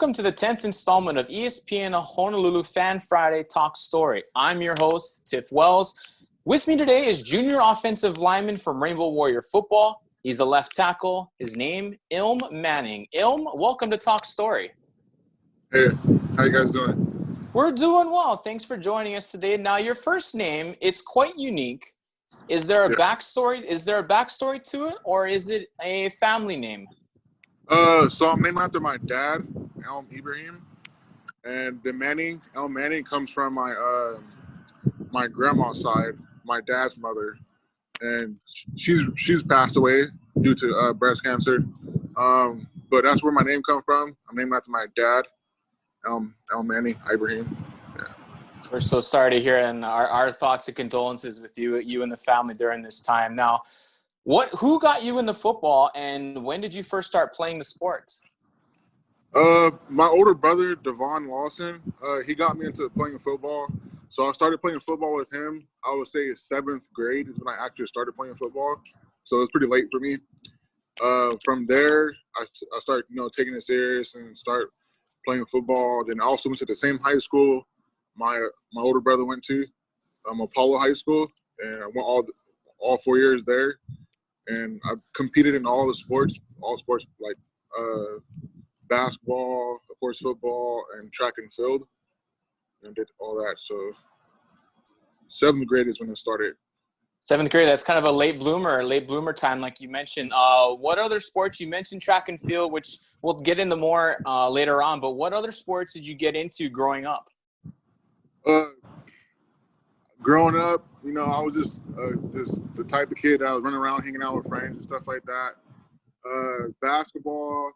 Welcome to the 10th installment of ESPN Honolulu Fan Friday Talk Story. I'm your host, Tiff Wells. With me today is junior offensive lineman from Rainbow Warrior Football. He's a left tackle. His name, Ilm Manning. Ilm, welcome to Talk Story. Hey, how you guys doing? We're doing well. Thanks for joining us today. Now, your first name, it's quite unique. Is there a backstory? Is there a backstory to it, or is it a family name? So I'm named after my dad, Ilm Ibrahim, and the Manning, Ilm Manning, comes from my grandma's side, my dad's mother, and she's passed away due to breast cancer. But that's where my name comes from. I'm named after my dad, Ilm Manning Ibrahim. Yeah. We're so sorry to hear, and our thoughts and condolences with you and the family during this time. Now, who got you into football, and when did you first start playing the sport? My older brother, Devon Lawson, he got me into playing football. So I started playing football with him. I would say 7th grade is when I actually started playing football. So it was pretty late for me. From there, I started, taking it serious and start playing football. Then I also went to the same high school my older brother went to, Apollo High School, and I went all 4 years there. And I've competed in all sports like basketball, of course, football, and track and field, and did all that. So 7th grade is when it started. 7th grade, that's kind of a late bloomer time, like you mentioned. What other sports? You mentioned track and field, which we'll get into more later on, but what other sports did you get into growing up? Growing up, I was just the type of kid that was running around, hanging out with friends and stuff like that. Basketball,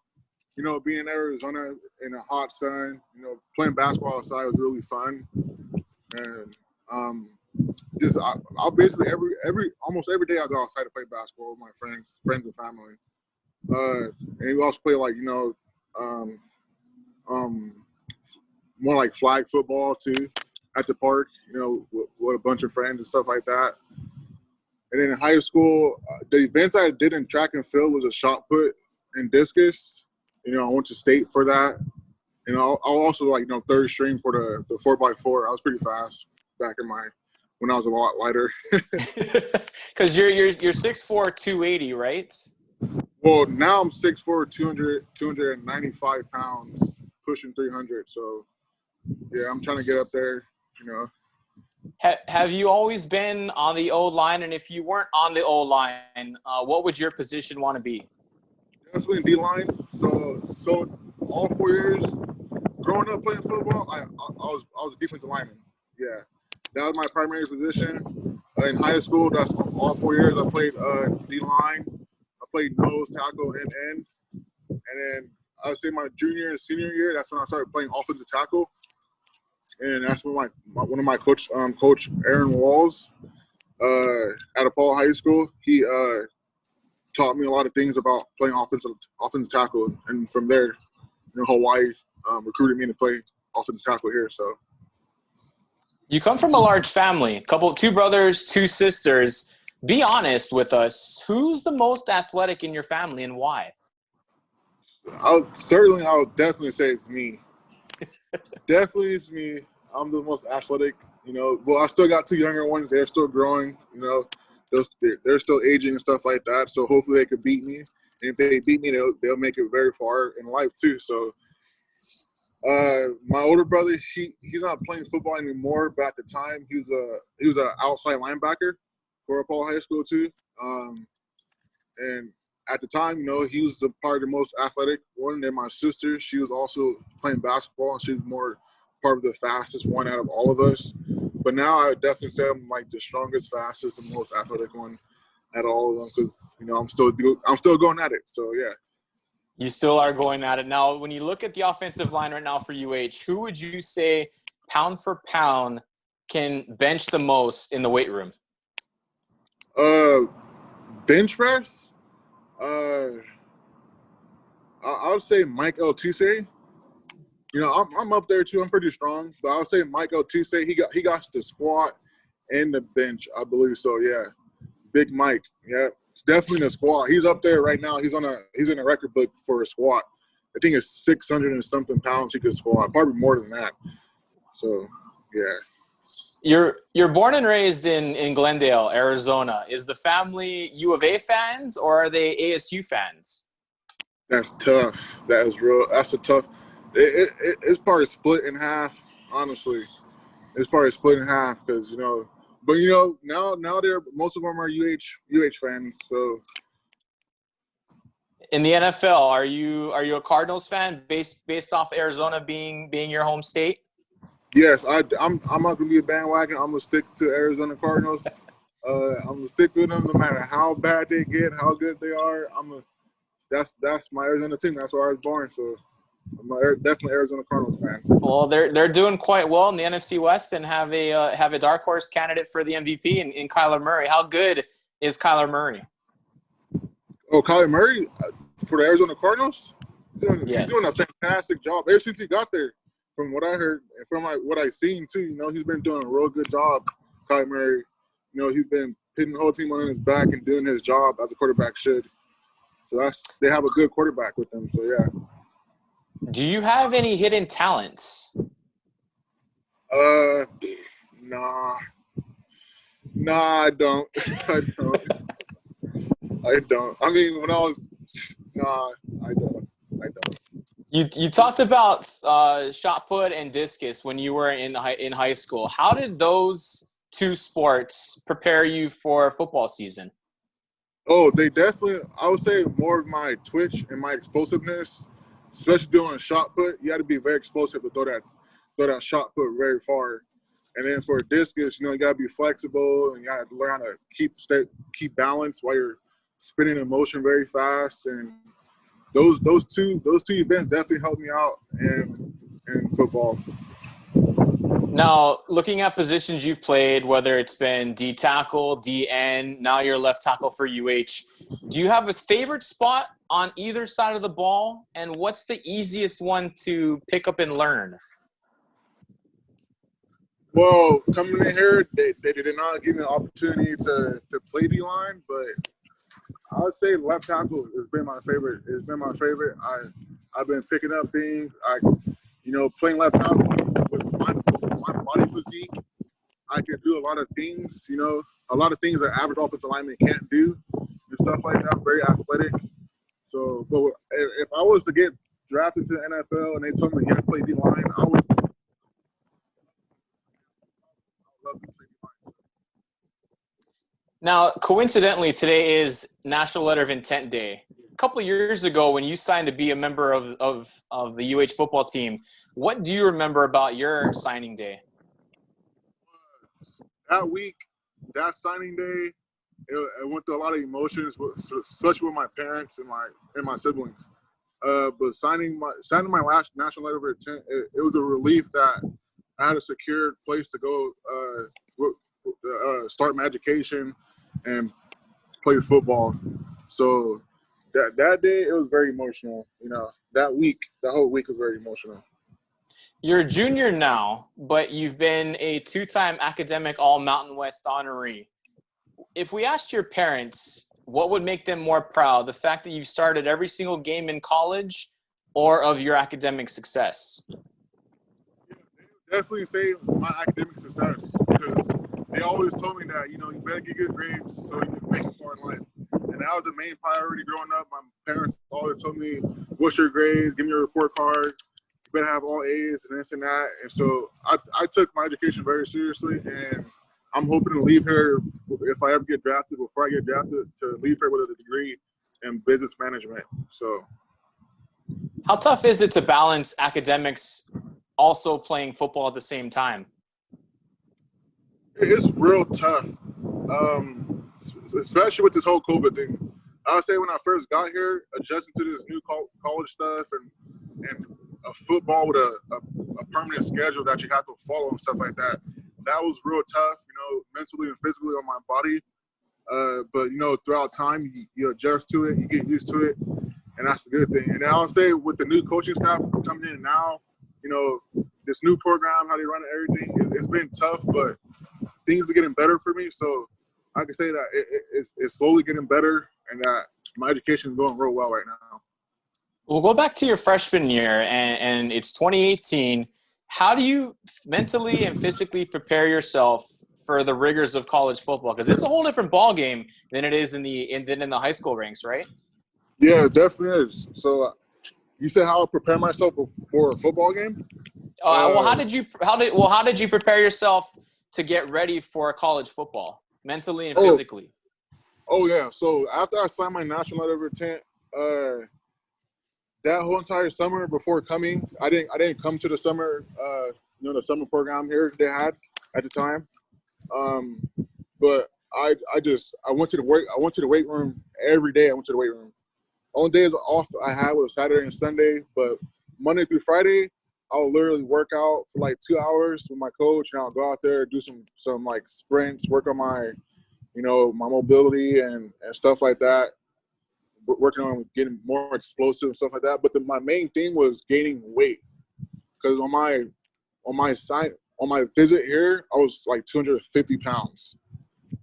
being in Arizona in a hot sun, playing basketball outside was really fun. And I'll basically almost every day I go outside to play basketball with my friends and family. And we also play more like flag football too at the park, with a bunch of friends and stuff like that. And then in high school, the events I did in track and field was a shot put and discus. I went to state for that. I also third string for the 4x4. I was pretty fast back when I was a lot lighter. Because you're 6'4", 280, right? Well, now I'm 6'4", 295 pounds, pushing 300. So yeah, I'm trying to get up there. Have you always been on the O-line? And if you weren't on the O-line, what would your position want to be? Definitely D-line. So all 4 years growing up playing football, I was a defensive lineman. Yeah, that was my primary position. In high school, that's all 4 years I played D-line. I played nose, tackle, and end. And then I would say my junior and senior year, that's when I started playing offensive tackle. And that's when one of my coach Aaron Walls at Apollo High School, he taught me a lot of things about playing offensive tackle. And from there, Hawaii recruited me to play offensive tackle here. So you come from a large family, two brothers, 2 sisters. Be honest with us. Who's the most athletic in your family and why? I'll definitely say it's me. Definitely it's me. I'm the most athletic, Well, I still got 2 younger ones. They're still growing, They're still aging and stuff like that. So hopefully they could beat me. And if they beat me, they'll make it very far in life too. So my older brother, he's not playing football anymore, but at the time he was an outside linebacker for Apollo High School too. And at the time, he was part of the most athletic one. And my sister, she was also playing basketball, and she was more part of the fastest one out of all of us. But now I would definitely say I'm like the strongest, fastest, and most athletic one at all of them because, I'm still going at it. So, yeah. You still are going at it. Now, when you look at the offensive line right now for UH, who would you say pound for pound can bench the most in the weight room? Bench press? I would say Mike Eltuse. I'm up there too. I'm pretty strong, but I would say Mike Eltuse. He got the squat and the bench, I believe. So yeah, Big Mike. Yeah, it's definitely the squat. He's up there right now. He's in a record book for a squat I think it's 600 and something pounds he could squat, probably more than that. So, yeah. You're born and raised in Glendale, Arizona. Is the family U of A fans or are they ASU fans? That's tough. That is real. That's a tough. It's probably split in half. Honestly, it's probably split in half because but now they're most of them are UH fans. So In the NFL, are you a Cardinals fan based off Arizona being your home state? yes, I'm not gonna be a bandwagon. I'm gonna stick to Arizona Cardinals. I'm gonna stick with them no matter how bad they get, how good they are. That's my Arizona team. That's where I was born. So I'm definitely Arizona Cardinals fan. Well, they're doing quite well in the NFC West and have a dark horse candidate for the MVP in Kyler Murray. How good is Kyler Murray? Oh, Kyler Murray for the Arizona Cardinals? Yes. He's doing a fantastic job ever since he got there. From what I heard and from what I've seen too, he's been doing a real good job. Kyler Murray, he's been putting the whole team on his back and doing his job as a quarterback should. So they have a good quarterback with them. So yeah. Do you have any hidden talents? Nah, I don't. I don't. I mean, when I was, nah, I don't. You talked about shot put and discus when you were in high school. How did those two sports prepare you for football season? Oh, they definitely. I would say more of my twitch and my explosiveness, especially doing shot put. You got to be very explosive to throw that shot put very far. And then for discus, you got to be flexible and you got to learn how to keep balance while you're spinning in motion very fast. And those two events definitely helped me out in football. Now, looking at positions you've played, whether it's been D tackle, DN, now you're left tackle for UH. Do you have a favorite spot on either side of the ball? And what's the easiest one to pick up and learn? Well, coming in here, they did not give me the opportunity to play D-line, but I would say left tackle has been my favorite. It's been my favorite. I've been picking up things. Playing left tackle with my body physique, I can do a lot of things. A lot of things that average offensive lineman can't do and stuff like that. I'm very athletic. So, but if I was to get drafted to the NFL and they told me you got to play D-line, I would love to play D-line. Now, coincidentally, today is National Letter of Intent Day. A couple of years ago, when you signed to be a member of the UH football team, what do you remember about your signing day? That week, that signing day, it went through a lot of emotions, especially with my parents and my siblings. But signing my last National Letter of Intent, it was a relief that I had a secured place to go start my education and play football. So that day, it was very emotional. That whole week was very emotional. You're a junior now, but you've been a two-time academic All-Mountain West honoree. If we asked your parents, what would make them more proud? The fact that you've started every single game in college or of your academic success? Definitely say my academic success because they always told me that, you better get good grades so you can make it far in life. And that was the main priority growing up. My parents always told me, what's your grades? Give me your report card. You better have all A's and this and that. And so I took my education very seriously, and I'm hoping to leave here, if I ever get drafted, before I get drafted, to leave here with a degree in business management. So, how tough is it to balance academics also playing football at the same time? It's real tough, especially with this whole COVID thing. I would say when I first got here, adjusting to this new college stuff and a football with a permanent schedule that you have to follow and stuff like that, that was real tough, mentally and physically on my body. But, throughout time, you adjust to it, you get used to it, and that's a good thing. And I'll say with the new coaching staff coming in now, this new program, how they run everything, it's been tough, but things are getting better for me. So I can say that it's slowly getting better and that my education is going real well right now. We'll go back to your freshman year, and it's 2018. How do you mentally and physically prepare yourself for the rigors of college football? Because it's a whole different ball game than it is in the high school ranks, right? Yeah, it definitely is. So you said how I prepare myself for a football game? Well, Uh, how did you prepare yourself to get ready for college football mentally and oh, physically? oh yeah. So after I signed my national letter of intent, that whole entire summer before coming, I didn't come to the summer, the summer program here they had at the time. Um, but I went to the weight room every day. I went to the weight room. Only days off I had was Saturday and Sunday, but Monday through Friday, I'll literally work out for like 2 hours with my coach, and I'll go out there do some like sprints, work on my my mobility and stuff like that. Working on getting more explosive and stuff like that. But my main thing was gaining weight because on my visit here, I was like 250 pounds.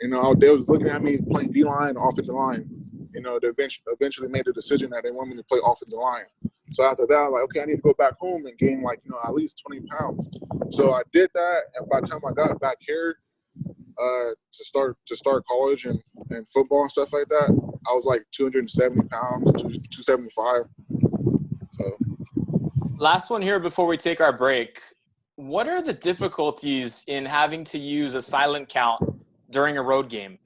They was looking at me playing D line, offensive line. They eventually made the decision that they want me to play offensive line. So after that, I was like, okay, I need to go back home and gain at least 20 pounds. So I did that, and by the time I got back here to start college and football and stuff like that, I was like 270 pounds, 275. So Last one here before we take our break. What are the difficulties in having to use a silent count during a road game?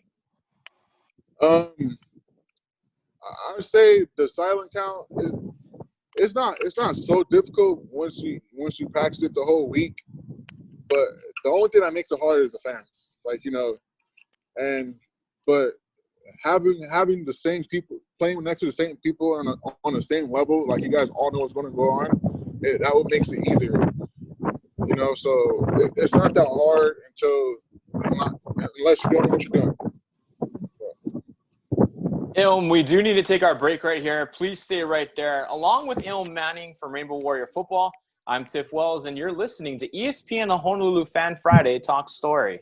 um, I would say the silent count is it's not so difficult once you practice it the whole week. But the only thing that makes it harder is the fans. And but having the same people playing next to the same people on the same level, like you guys all know what's going to go on, that would makes it easier. So it's not that hard unless you don't know what you're doing. Ilm, we do need to take our break right here. Please stay right there. Along with Ilm Manning from Rainbow Warrior Football, I'm Tiff Wells, and you're listening to ESPN Honolulu Fan Friday Talk Story.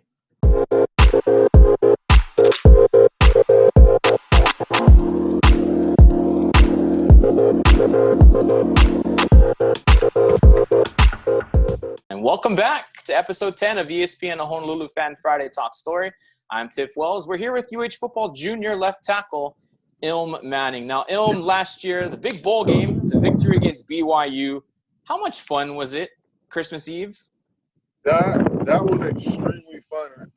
And welcome back to episode 10 of ESPN Honolulu Fan Friday Talk Story. I'm Tiff Wells. We're here with UH Football Junior left tackle Ilm Manning. Now, Ilm, last year, the big bowl game, the victory against BYU. How much fun was it Christmas Eve? That was extremely fun.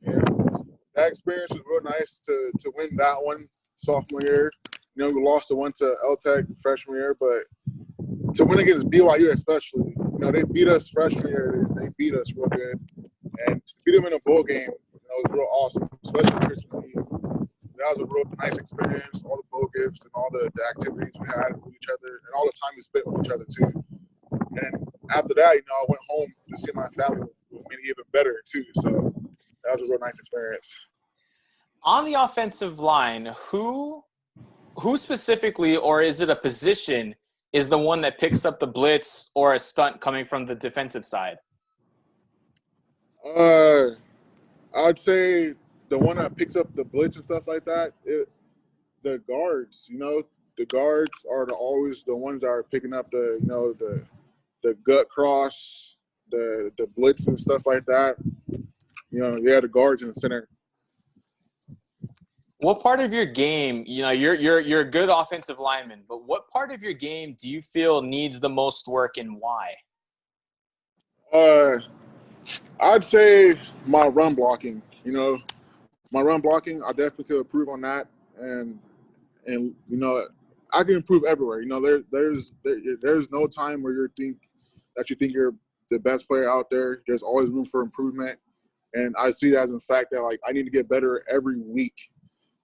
That experience was real nice to win that one sophomore year. We lost the one to LTech freshman year, but to win against BYU especially, they beat us freshman year. They beat us real good, and to beat them in a bowl game, was real awesome, especially Christmas Eve. That was a real nice experience. All the bowl gifts and all the activities we had with each other, and all the time we spent with each other too. And after that, I went home to see my family, which made it even better too. So that was a real nice experience. On the offensive line, who specifically, or is it a position, is the one that picks up the blitz or a stunt coming from the defensive side? I'd say the one that picks up the blitz and stuff like that, the guards. The guards are always the ones that are picking up the gut cross, the blitz and stuff like that. The guards in the center. What part of your game, you're a good offensive lineman, but what part of your game do you feel needs the most work and why? I'd say my run blocking. My run blocking, I definitely could improve on that, and I can improve everywhere. There's no time where you think you're the best player out there. There's always room for improvement, and I see that as a fact that I need to get better every week.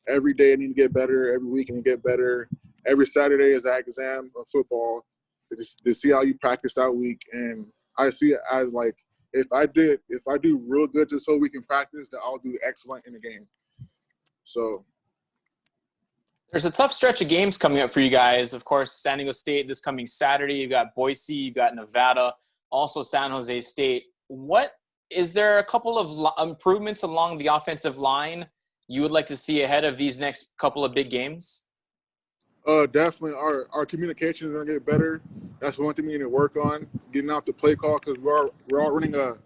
Every day I need to get better. Every week I need to get better. Every Saturday is that exam of football to see how you practice that week. And I see it as if I do real good this whole week in practice, that I'll do excellent in the game. So there's a tough stretch of games coming up for you guys. Of course, San Diego State this coming Saturday. You've got Boise, you've got Nevada, also San Jose State. Is there a couple of improvements along the offensive line you would like to see ahead of these next couple of big games? Definitely, our communication is gonna get better. That's one thing we need to work on, getting out the play call, because we're all running a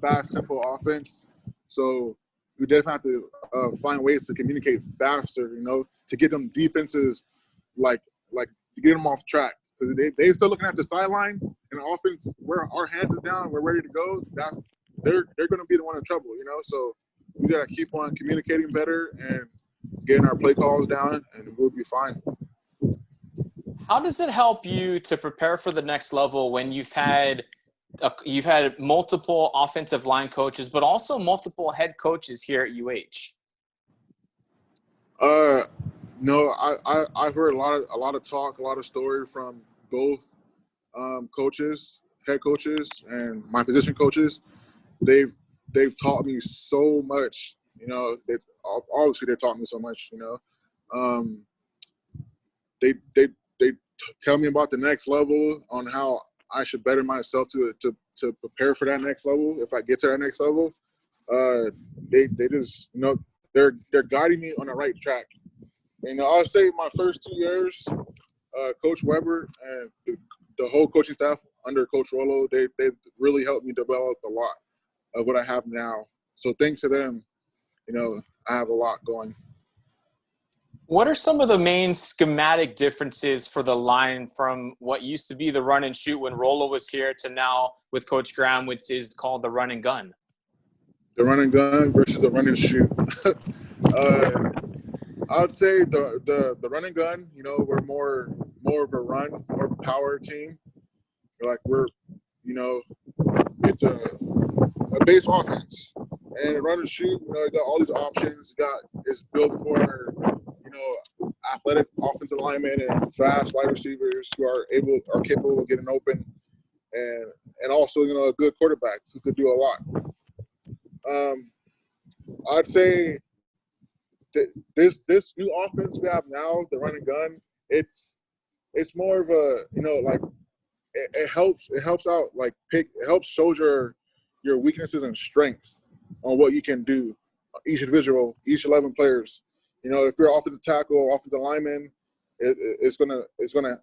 fast tempo offense. So we definitely have to find ways to communicate faster. To get them defenses like to get them off track, because they still looking at the sideline, and the offense where our hands is down, we're ready to go. They're gonna be the one in trouble. So we gotta keep on communicating better and getting our play calls down, and we'll be fine. How does it help you to prepare for the next level when you've had multiple offensive line coaches, but also multiple head coaches here at UH? No, I've heard a lot of talk, a lot of story from both coaches, head coaches, and my position coaches. They've taught me so much. Obviously they taught me so much. Um, they tell me about the next level, on how I should better myself to prepare for that next level. If I get to that next level, they just they're guiding me on the right track. And I would say my first 2 years, Coach Weber and the whole coaching staff under Coach Rollo, they've really helped me develop a lot of what I have now. So thanks to them, I have a lot going. What are some of the main schematic differences for the line from what used to be the run and shoot when Rollo was here to now with Coach Graham, which is called the run and gun? The run and gun versus the run and shoot. I would say the run and gun. We're more of a run, more of a power team. It's a base offense, and run and shoot. You got all these options. It's built for athletic offensive linemen and fast wide receivers who are capable of getting open, and also a good quarterback who could do a lot. I'd say this new offense we have now, the run and gun, it's more of a it helps out, it helps show your weaknesses and strengths on what you can do, each individual, each 11 players. If you're offensive tackle or offensive lineman, it's gonna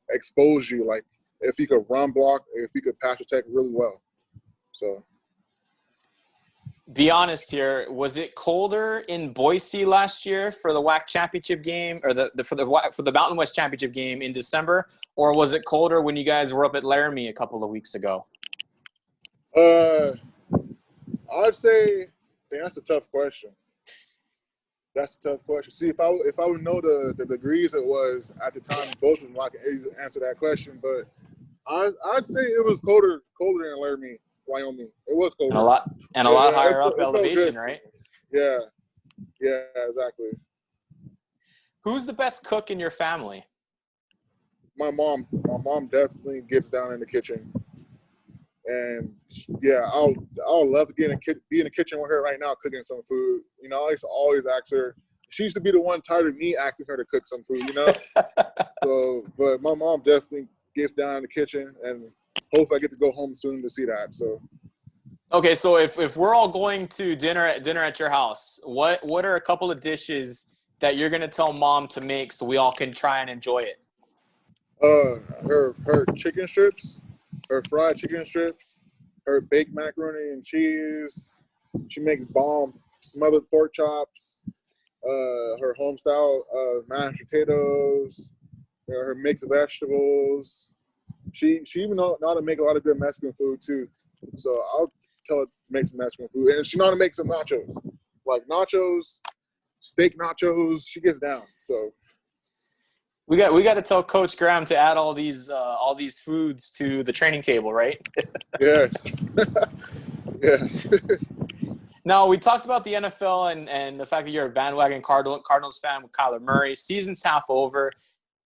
expose you, like if you could run block, if you could pass protect really well. So be honest here, was it colder in Boise last year for the WAC championship game, or for the Mountain West championship game in December, or was it colder when you guys were up at Laramie a couple of weeks ago? I'd say, man, that's a tough question. See, if I would know the degrees it was at the time, both of them, I can easily answer that question. But I'd say it was colder in Laramie, Wyoming. It was colder. And a lot higher up elevation, right? Yeah, exactly. Who's the best cook in your family? My mom. My mom definitely gets down in the kitchen. And yeah, I'll love to be in the kitchen with her right now, cooking some food. I used to always ask her. She used to be the one tired of me asking her to cook some food. So, but my mom definitely gets down in the kitchen, and hopefully I get to go home soon to see that. So. Okay, so if we're all going to dinner at your house, what are a couple of dishes that you're gonna tell mom to make so we all can try and enjoy it? Her chicken strips, her fried chicken strips, her baked macaroni and cheese. She makes bomb smothered pork chops. Her home style mashed potatoes. Her mixed vegetables. She even know how to make a lot of good Mexican food too. So I'll tell her to make some Mexican food, and she know how to make some nachos, like nachos, steak nachos. She gets down. So. We got to tell Coach Graham to add all these foods to the training table, right? Yes. Yes. Now, we talked about the NFL and the fact that you're a bandwagon Cardinals fan with Kyler Murray. Season's half over.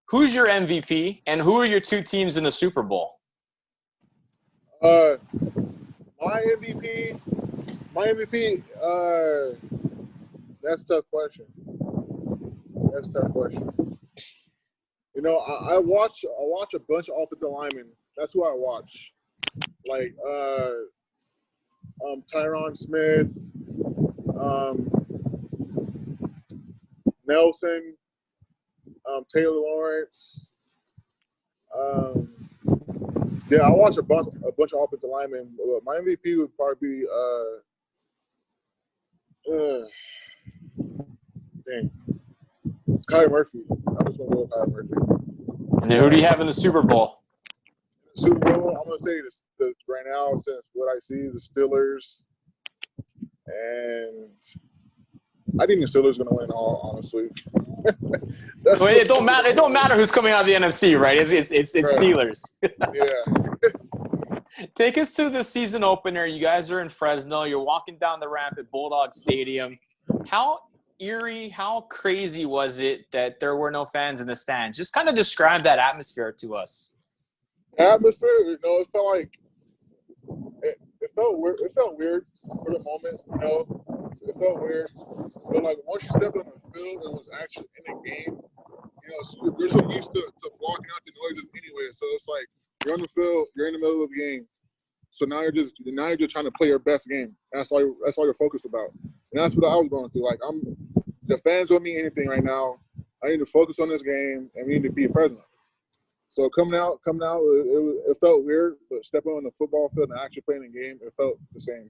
Who's your MVP, and who are your two teams in the Super Bowl? My MVP. That's a tough question. I watch a bunch of offensive linemen. That's who I watch. Like Tyron Smith, Nelson, Taylor Lawrence, Yeah, I watched a bunch of offensive linemen. My MVP would probably be dang, Kyler Murphy. I'm just gonna go with Kyler Murphy. And then who do you have in the Super Bowl? Super Bowl, I'm gonna say the right now, since what I see is the Steelers, and I think the Steelers gonna win. All honestly, Well, it don't matter. It don't matter who's coming out of the NFC, right? It's Right. Steelers. Yeah. Take us to the season opener. You guys are in Fresno. You're walking down the ramp at Bulldog Stadium. How eerie, how crazy was it that there were no fans in the stands? Just kind of describe that atmosphere to us. Atmosphere, it felt like it felt weird. It felt weird for the moment, It felt weird, but like once you stepped on the field, it was actually in a game. So you're so used to blocking out the noises anyway. So it's like you're on the field, you're in the middle of the game. So now you're just trying to play your best game. That's all you're focused about. And that's what I was going through. Like the fans don't mean anything right now. I need to focus on this game, and we need to be Fresno. So coming out, it felt weird, but stepping on the football field and actually playing the game, it felt the same.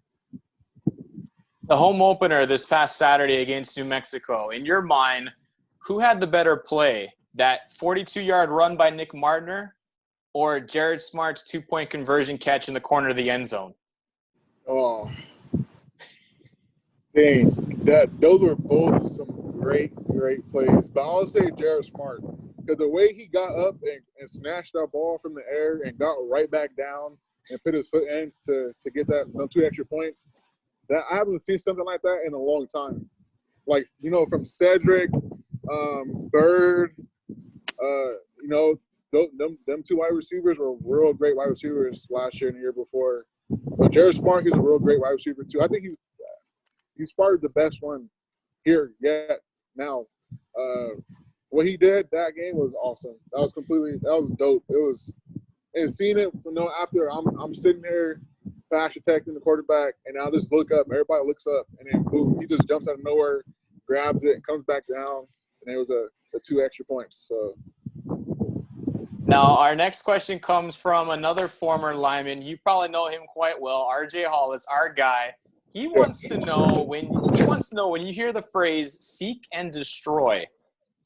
The home opener this past Saturday against New Mexico. In your mind, who had the better play? That 42-yard run by Nick Martiner or Jared Smart's 2-point conversion catch in the corner of the end zone? Oh, dang. Those were both some great plays. But I'll say Jared Smart. Because the way he got up and snatched that ball from the air and got right back down and put his foot in to get those 2 extra points, that I haven't seen something like that in a long time. Like, from Cedric, Bird, them 2 wide receivers were real great wide receivers last year and the year before. But Jared Smart, he's a real great wide receiver too. I think he's probably the best one here yet now. What he did that game was awesome. That was dope. It was, and seeing it, after I'm sitting there pass protecting the quarterback, and I just look up. Everybody looks up, and then boom, he just jumps out of nowhere, grabs it, and comes back down, and it was a 2 extra points. So. Now, our next question comes from another former lineman. You probably know him quite well, RJ Hollis, our guy. He wants to know when you hear the phrase "seek and destroy,"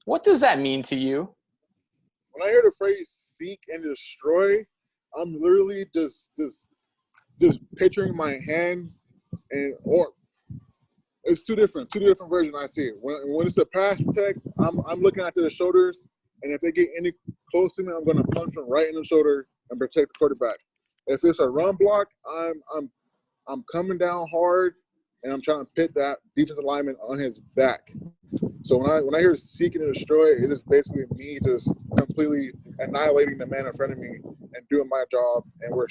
what does that mean to you? When I hear the phrase "seek and destroy," I'm literally just picturing my hands or it's two different versions I see it. When it's a pass protect, I'm looking after the shoulders, and if they get any close to me, I'm gonna punch them right in the shoulder and protect the quarterback. If it's a run block, I'm coming down hard, and I'm trying to pit that defensive lineman on his back. So when I hear seeking to destroy, it is basically me just completely annihilating the man in front of me and doing my job, and we're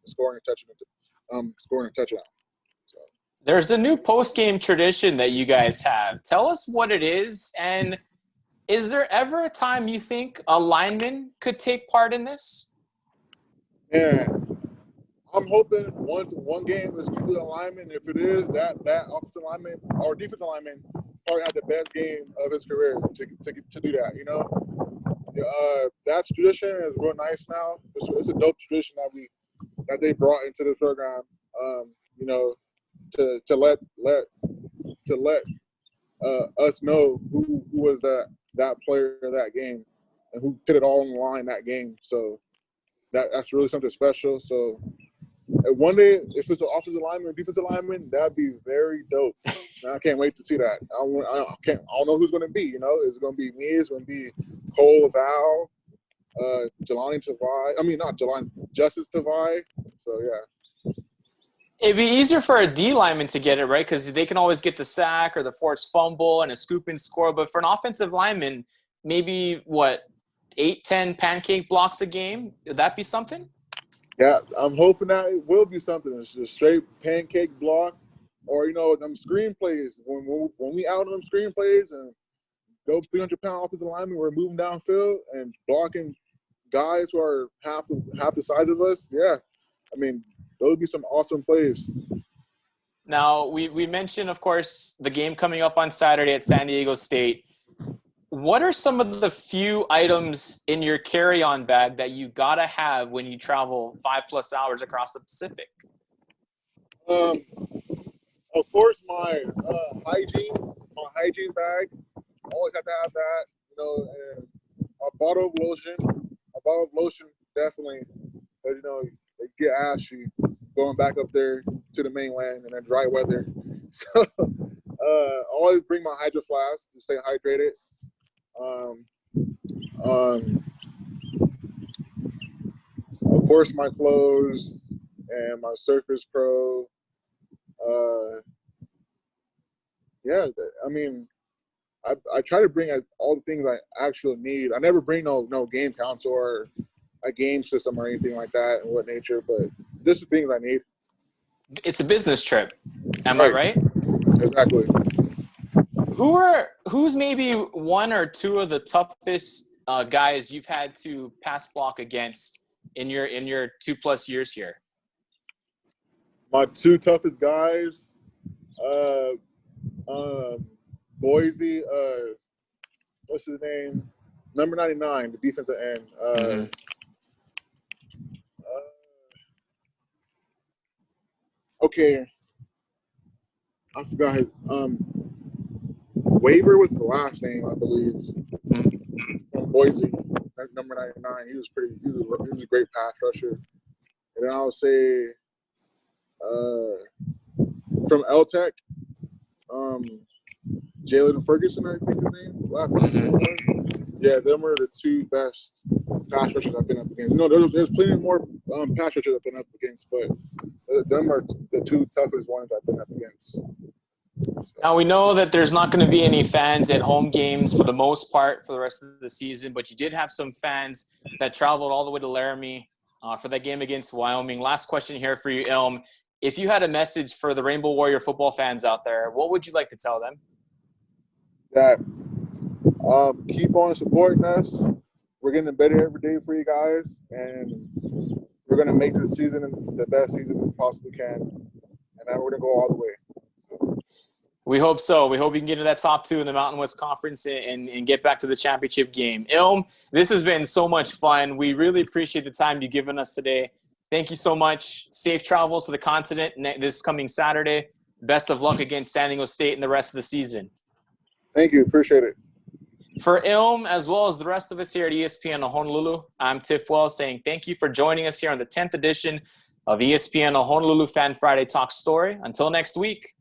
scoring a touchdown. So. There's a new post-game tradition that you guys have. Tell us what it is, and is there ever a time you think a lineman could take part in this? Yeah, I'm hoping one game is going to be a lineman. If it is, that offensive lineman or defensive lineman probably had the best game of his career to do that. That tradition is real nice now. It's a dope tradition that they brought into the program. To let us know who was that player of that game and who put it all on the line that game. So that's really something special. So one day, if it's an offensive lineman or defensive lineman, that'd be very dope. And I can't wait to see that. I don't know who's going to be. Is it going to be me? Is it going to be Cole Val, Jelani Tavai? I mean, not Jelani, Justice Tavai. So yeah. It'd be easier for a D lineman to get it, right? Because they can always get the sack or the forced fumble and a scoop and score. But for an offensive lineman, maybe 8-10 pancake blocks a game? Would that be something? Yeah, I'm hoping that it will be something. It's just straight pancake block, or them screen plays. When we out on them screen plays and go 300-pound offensive linemen, we're moving downfield and blocking guys who are half the size of us. Yeah, I mean, those would be some awesome plays. Now, we mentioned, of course, the game coming up on Saturday at San Diego State. What are some of the few items in your carry-on bag that you gotta have when you travel 5+ hours across the Pacific? Of course, my hygiene bag. Always have to have that. And a bottle of lotion. A bottle of lotion definitely. But they get ashy going back up there to the mainland in that dry weather. So always bring my hydro flask to stay hydrated. Of course, my clothes and my Surface Pro. Yeah, I mean, I try to bring all the things I actually need. I never bring no game console or a game system or anything like that and what nature, but just the things I need. It's a business trip. Am I Right. right? Exactly. Who's maybe one or two of the toughest guys you've had to pass block against in your 2+ years here? My two toughest guys, Boise, what's his name? Number 99, the defensive end. Okay, I forgot his Waver was the last name, I believe. From Boise, number 99. He was a great pass rusher. And then I'll say from LTech, Jalen Ferguson, I think his name. Last name was. Yeah, them are the two best pass rushers I've been up against. There's plenty more pass rushers I've been up against, but them are the two toughest ones I've been up against. Now, we know that there's not going to be any fans at home games for the most part for the rest of the season, but you did have some fans that traveled all the way to Laramie for that game against Wyoming. Last question here for you, Ilm. If you had a message for the Rainbow Warrior football fans out there, what would you like to tell them? That keep on supporting us. We're getting better every day for you guys, and we're going to make this season the best season we possibly can, and then we're going to go all the way. So. We hope so. We hope we can get to that top 2 in the Mountain West Conference and get back to the championship game. Ilm, this has been so much fun. We really appreciate the time you've given us today. Thank you so much. Safe travels to the continent this coming Saturday. Best of luck against San Diego State in the rest of the season. Thank you. Appreciate it. For Ilm, as well as the rest of us here at ESPN Honolulu, I'm Tiff Wells saying thank you for joining us here on the 10th edition of ESPN Honolulu Fan Friday Talk Story. Until next week.